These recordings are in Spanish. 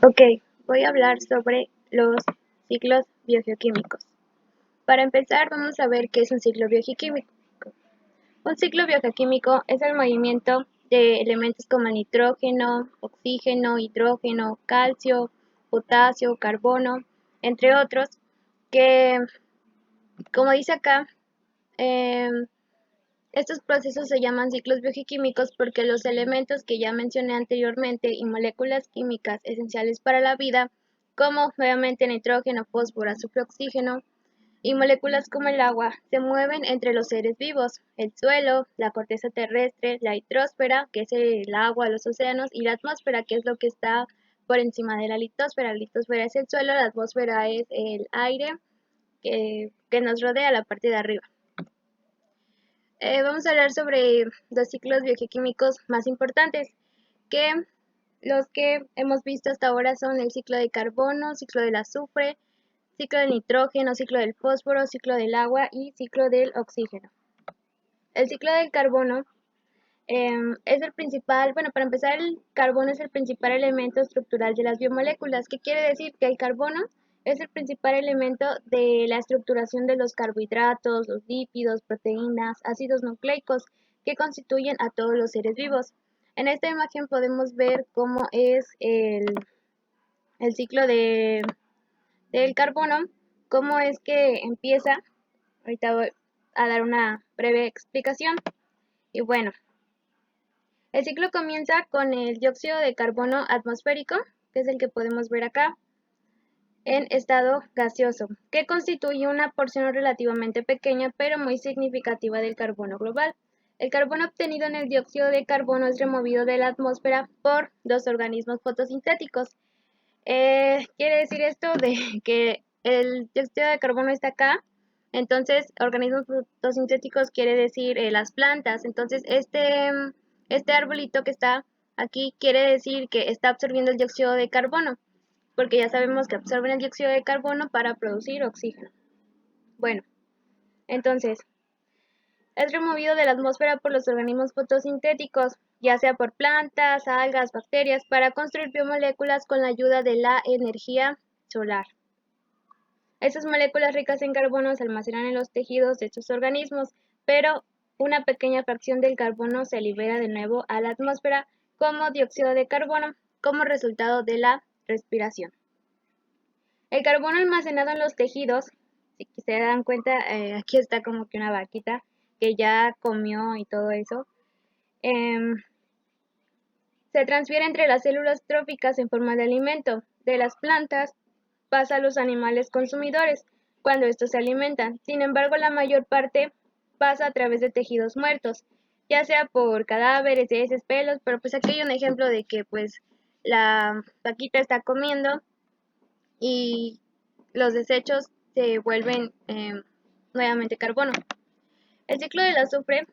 Ok, voy a hablar sobre los ciclos biogeoquímicos. Para empezar, vamos a ver qué es un ciclo biogeoquímico. Un ciclo biogeoquímico es el movimiento de elementos como el nitrógeno, oxígeno, hidrógeno, calcio, potasio, carbono, entre otros, que, como dice acá, estos procesos se llaman ciclos biogeoquímicos porque los elementos que ya mencioné anteriormente y moléculas químicas esenciales para la vida, como nuevamente nitrógeno, fósforo, azufre, oxígeno, y moléculas como el agua, se mueven entre los seres vivos, el suelo, la corteza terrestre, la litosfera, que es el agua, los océanos, y la atmósfera, que es lo que está por encima de la litosfera. La litosfera es el suelo, la atmósfera es el aire que nos rodea la parte de arriba. Vamos a hablar sobre los ciclos biogeoquímicos más importantes, que los que hemos visto hasta ahora son el ciclo de carbono, ciclo del azufre, ciclo del nitrógeno, ciclo del fósforo, ciclo del agua y ciclo del oxígeno. El ciclo del carbono es el principal, bueno, para empezar, el carbono es el principal elemento estructural de las biomoléculas. ¿Qué quiere decir? Que el carbono es el principal elemento de la estructuración de los carbohidratos, los lípidos, proteínas, ácidos nucleicos que constituyen a todos los seres vivos. En esta imagen podemos ver cómo es el ciclo del carbono, cómo es que empieza. Ahorita voy a dar una breve explicación. Y bueno, el ciclo comienza con el dióxido de carbono atmosférico, que es el que podemos ver acá, en estado gaseoso, que constituye una porción relativamente pequeña pero muy significativa del carbono global. El carbono obtenido en el dióxido de carbono es removido de la atmósfera por dos organismos fotosintéticos. Quiere decir esto de que el dióxido de carbono está acá, entonces organismos fotosintéticos quiere decir las plantas. Entonces este arbolito que está aquí quiere decir que está absorbiendo el dióxido de carbono, porque ya sabemos que absorben el dióxido de carbono para producir oxígeno. Bueno, entonces es removido de la atmósfera por los organismos fotosintéticos, ya sea por plantas, algas, bacterias, para construir biomoléculas con la ayuda de la energía solar. Estas moléculas ricas en carbono se almacenan en los tejidos de estos organismos, pero una pequeña fracción del carbono se libera de nuevo a la atmósfera como dióxido de carbono como resultado de la respiración. El carbono almacenado en los tejidos, si se dan cuenta, aquí está como que una vaquita que ya comió y todo eso, se transfiere entre las células tróficas en forma de alimento de las plantas, pasa a los animales consumidores cuando estos se alimentan. Sin embargo, la mayor parte pasa a través de tejidos muertos, ya sea por cadáveres, heces, pelos, pero pues aquí hay un ejemplo de que pues la vaquita está comiendo y los desechos se vuelven nuevamente carbono. El ciclo del azufre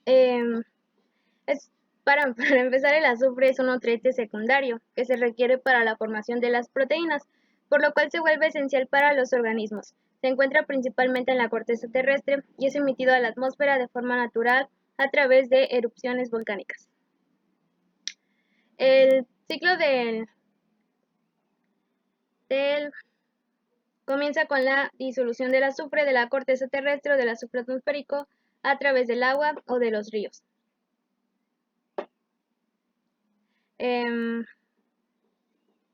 es para empezar, el azufre es un nutriente secundario que se requiere para la formación de las proteínas, por lo cual se vuelve esencial para los organismos. Se encuentra principalmente en la corteza terrestre y es emitido a la atmósfera de forma natural a través de erupciones volcánicas. El ciclo del comienza con la disolución del azufre de la corteza terrestre o del azufre atmosférico a través del agua o de los ríos.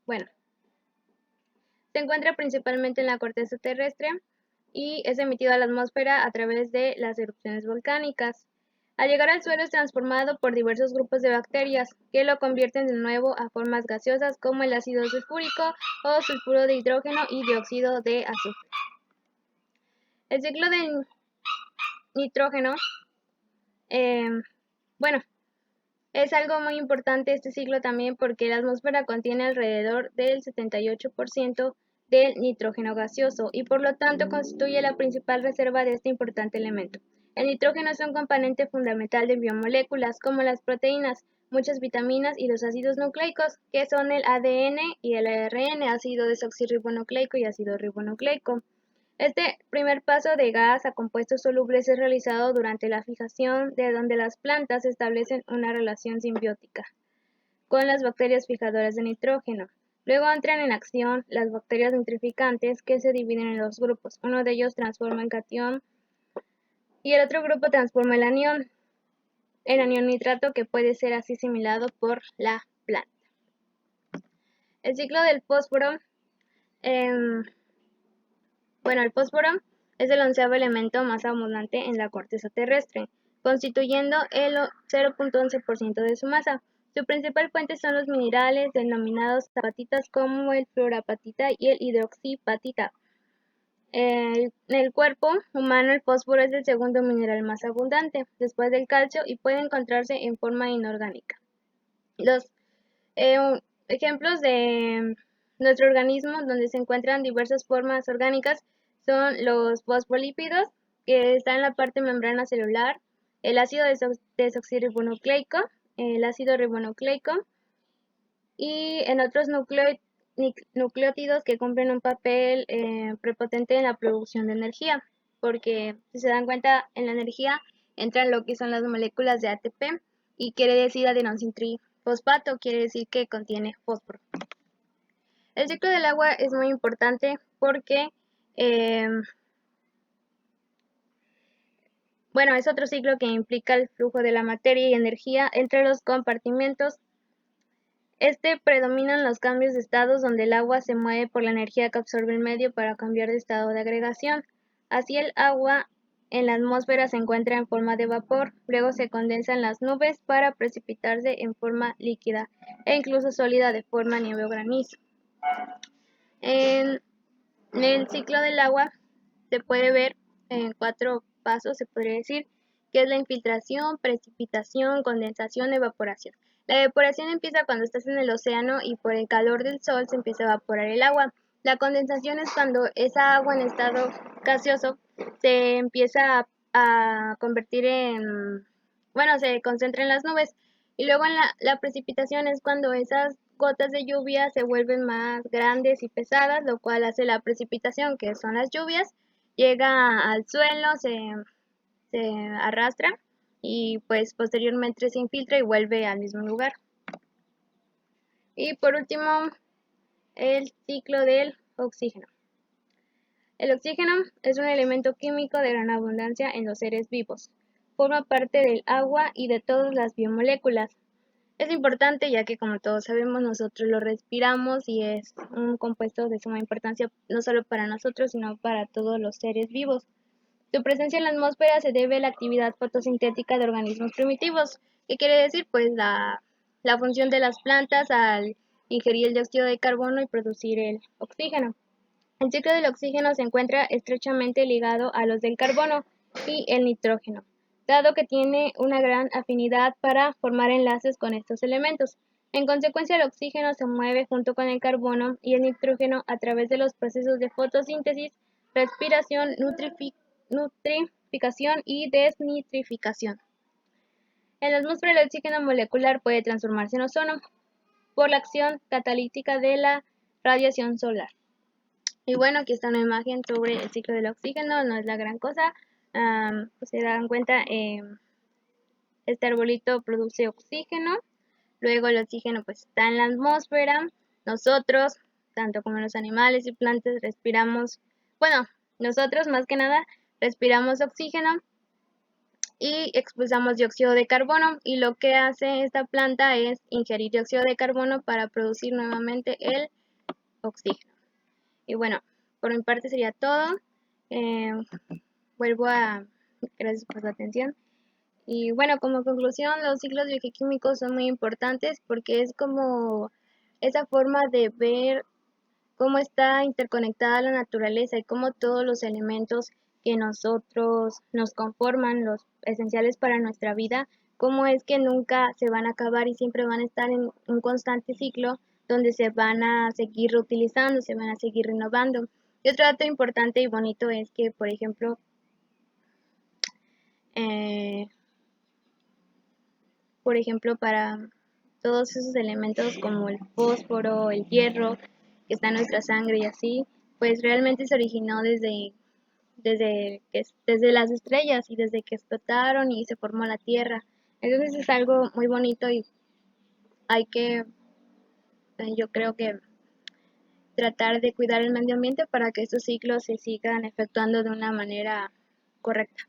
Bueno, se encuentra principalmente en la corteza terrestre y es emitido a la atmósfera a través de las erupciones volcánicas. Al llegar al suelo es transformado por diversos grupos de bacterias que lo convierten de nuevo a formas gaseosas como el ácido sulfúrico o sulfuro de hidrógeno y dióxido de azufre. El ciclo del nitrógeno, bueno, es algo muy importante este ciclo también porque la atmósfera contiene alrededor del 78% del nitrógeno gaseoso y por lo tanto constituye la principal reserva de este importante elemento. El nitrógeno es un componente fundamental de biomoléculas como las proteínas, muchas vitaminas y los ácidos nucleicos, que son el ADN y el ARN, ácido desoxirribonucleico y ácido ribonucleico. Este primer paso de gas a compuestos solubles es realizado durante la fijación, de donde las plantas establecen una relación simbiótica con las bacterias fijadoras de nitrógeno. Luego entran en acción las bacterias nitrificantes que se dividen en dos grupos. Uno de ellos transforma en catión y el otro grupo transforma el anión en anión nitrato, que puede ser así asimilado por la planta. El ciclo del fósforo. em, el fósforo es el onceavo elemento más abundante en la corteza terrestre, constituyendo el 0.11% de su masa. Su principal fuente son los minerales denominados apatitas, como el fluorapatita y el hidroxipatita. En el cuerpo humano, el fósforo es el segundo mineral más abundante, después del calcio, y puede encontrarse en forma inorgánica. Los ejemplos de nuestro organismo donde se encuentran diversas formas orgánicas son los fosfolípidos, que están en la parte membrana celular, el ácido desoxirribonucleico, el ácido ribonucleico, y en otros nucleótidos que cumplen un papel prepotente en la producción de energía, porque si se dan cuenta, en la energía entran lo que son las moléculas de ATP, y quiere decir adenosintrifosfato, quiere decir que contiene fósforo. El ciclo del agua es muy importante porque, es otro ciclo que implica el flujo de la materia y energía entre los compartimentos. Predominan los cambios de estados, donde el agua se mueve por la energía que absorbe el medio para cambiar de estado de agregación. Así, el agua en la atmósfera se encuentra en forma de vapor, luego se condensa en las nubes para precipitarse en forma líquida e incluso sólida de forma nieve o granizo. En el ciclo del agua se puede ver en 4 pasos, se podría decir, que es la infiltración, precipitación, condensación, evaporación. La evaporación empieza cuando estás en el océano y por el calor del sol se empieza a evaporar el agua. La condensación es cuando esa agua en estado gaseoso se empieza a convertir se concentra en las nubes. Y luego la precipitación es cuando esas gotas de lluvia se vuelven más grandes y pesadas, lo cual hace la precipitación, que son las lluvias, llega al suelo, se arrastra y pues posteriormente se infiltra y vuelve al mismo lugar. Y por último, el ciclo del oxígeno. El oxígeno es un elemento químico de gran abundancia en los seres vivos. Forma parte del agua y de todas las biomoléculas. Es importante ya que, como todos sabemos, nosotros lo respiramos y es un compuesto de suma importancia no solo para nosotros, sino para todos los seres vivos. Su presencia en la atmósfera se debe a la actividad fotosintética de organismos primitivos. ¿Qué quiere decir? Pues la función de las plantas al ingerir el dióxido de carbono y producir el oxígeno. El ciclo del oxígeno se encuentra estrechamente ligado a los del carbono y el nitrógeno, dado que tiene una gran afinidad para formar enlaces con estos elementos. En consecuencia, el oxígeno se mueve junto con el carbono y el nitrógeno a través de los procesos de fotosíntesis, respiración, nutrificación y desnitrificación. En la atmósfera, el oxígeno molecular puede transformarse en ozono por la acción catalítica de la radiación solar. Y bueno, aquí está una imagen sobre el ciclo del oxígeno, no es la gran cosa. Pues se dan cuenta, este arbolito produce oxígeno, luego el oxígeno pues está en la atmósfera. Nosotros, tanto como los animales y plantas, respiramos, nosotros más que nada respiramos oxígeno y expulsamos dióxido de carbono, y lo que hace esta planta es ingerir dióxido de carbono para producir nuevamente el oxígeno. Y bueno, por mi parte sería todo. Eh, Gracias por su atención. Y bueno, como conclusión, los ciclos bioquímicos son muy importantes porque es como esa forma de ver cómo está interconectada la naturaleza y cómo todos los elementos que nosotros nos conforman, los esenciales para nuestra vida, cómo es que nunca se van a acabar y siempre van a estar en un constante ciclo donde se van a seguir reutilizando, se van a seguir renovando. Y otro dato importante y bonito es que, eh, por ejemplo, para todos esos elementos como el fósforo, el hierro, que está en nuestra sangre y así, pues realmente se originó desde las estrellas y desde que explotaron y se formó la Tierra. Entonces es algo muy bonito y hay que, yo creo que tratar de cuidar el medio ambiente para que estos ciclos se sigan efectuando de una manera correcta.